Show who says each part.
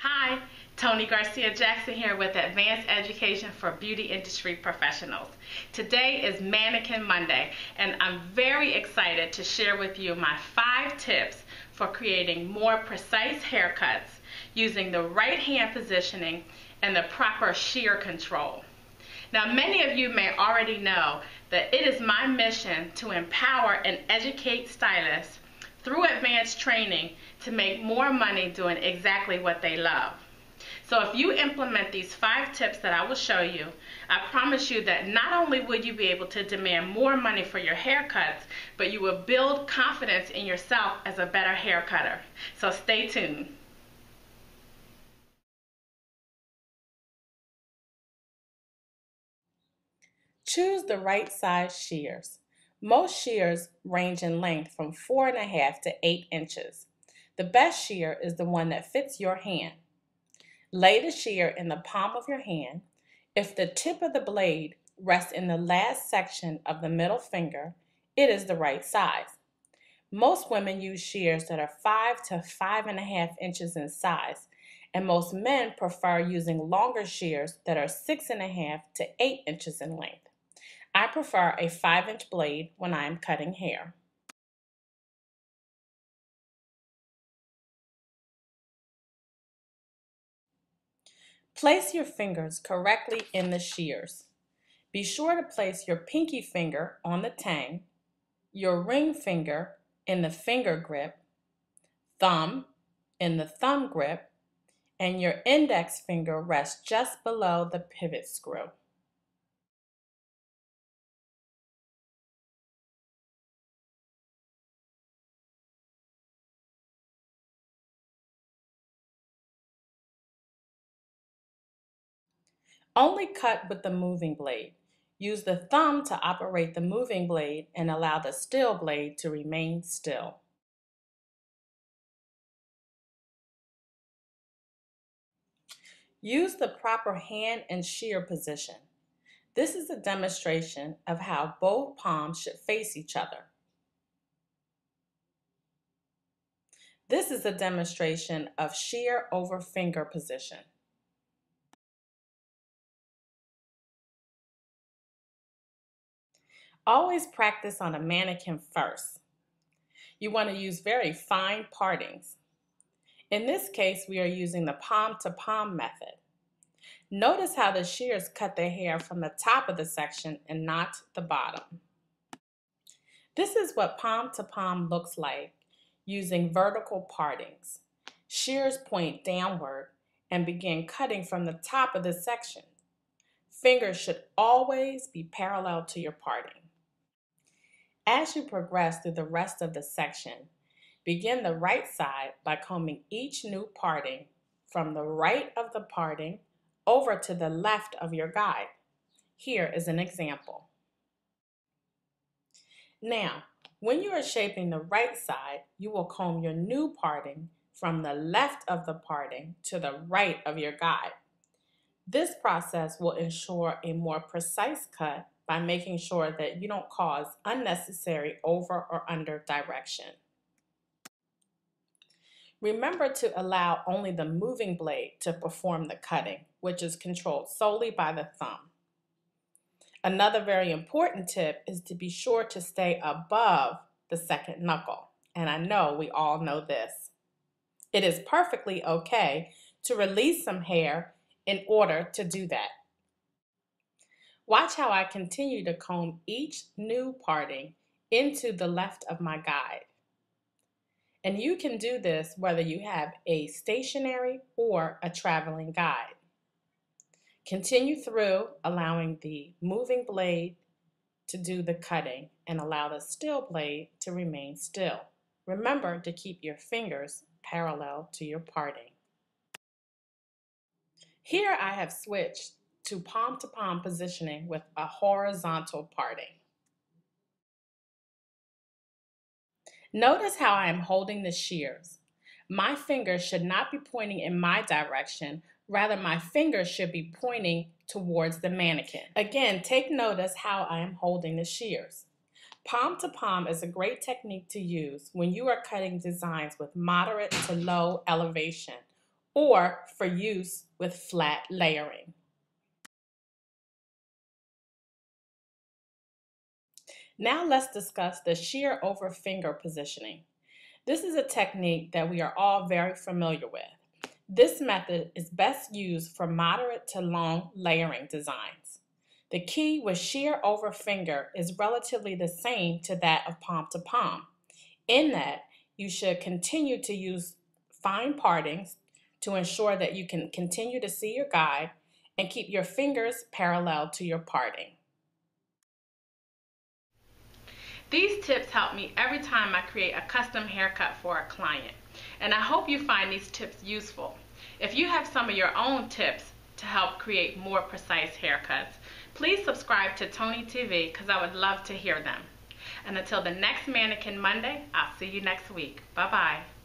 Speaker 1: Hi, Tony Garcia-Jackson here with Advanced Education for Beauty Industry Professionals. Today is Mannequin Monday, and I'm very excited to share with you my 5 tips for creating more precise haircuts using the right hand positioning and the proper shear control. Now, many of you may already know that it is my mission to empower and educate stylists through advanced training to make more money doing exactly what they love. So if you implement these 5 tips that I will show you, I promise you that not only will you be able to demand more money for your haircuts, but you will build confidence in yourself as a better hair cutter. So stay tuned. Choose the right size shears. Most shears range in length from 4.5 to 8 inches. The best shear is the one that fits your hand. Lay the shear in the palm of your hand. If the tip of the blade rests in the last section of the middle finger, it is the right size. Most women use shears that are 5 to 5.5 inches in size, and most men prefer using longer shears that are 6.5 to 8 inches in length. I prefer a 5-inch blade when I am cutting hair. Place your fingers correctly in the shears. Be sure to place your pinky finger on the tang, your ring finger in the finger grip, thumb in the thumb grip, and your index finger rests just below the pivot screw. Only cut with the moving blade. Use the thumb to operate the moving blade and allow the still blade to remain still. Use the proper hand and shear position. This is a demonstration of how both palms should face each other. This is a demonstration of shear over finger position. Always practice on a mannequin first. You want to use very fine partings. In this case, we are using the palm-to-palm method. Notice how the shears cut the hair from the top of the section and not the bottom. This is what palm-to-palm looks like using vertical partings. Shears point downward and begin cutting from the top of the section. Fingers should always be parallel to your parting. As you progress through the rest of the section, begin the right side by combing each new parting from the right of the parting over to the left of your guide. Here is an example. Now, when you are shaping the right side, you will comb your new parting from the left of the parting to the right of your guide. This process will ensure a more precise cut by making sure that you don't cause unnecessary over or under direction. Remember to allow only the moving blade to perform the cutting, which is controlled solely by the thumb. Another very important tip is to be sure to stay above the second knuckle, and I know we all know this. It is perfectly okay to release some hair in order to do that. Watch how I continue to comb each new parting into the left of my guide. And you can do this whether you have a stationary or a traveling guide. Continue through, allowing the moving blade to do the cutting and allow the still blade to remain still. Remember to keep your fingers parallel to your parting. Here I have switched to palm-to-palm positioning with a horizontal parting. Notice how I am holding the shears. My fingers should not be pointing in my direction, rather my fingers should be pointing towards the mannequin. Again, take notice how I am holding the shears. Palm to palm is a great technique to use when you are cutting designs with moderate to low elevation or for use with flat layering. Now let's discuss the shear over finger positioning. This is a technique that we are all very familiar with. This method is best used for moderate to long layering designs. The key with shear over finger is relatively the same to that of palm to palm, in that you should continue to use fine partings to ensure that you can continue to see your guide and keep your fingers parallel to your parting. These tips help me every time I create a custom haircut for a client, and I hope you find these tips useful. If you have some of your own tips to help create more precise haircuts, please subscribe to Tony TV because I would love to hear them. And until the next Mannequin Monday, I'll see you next week. Bye-bye.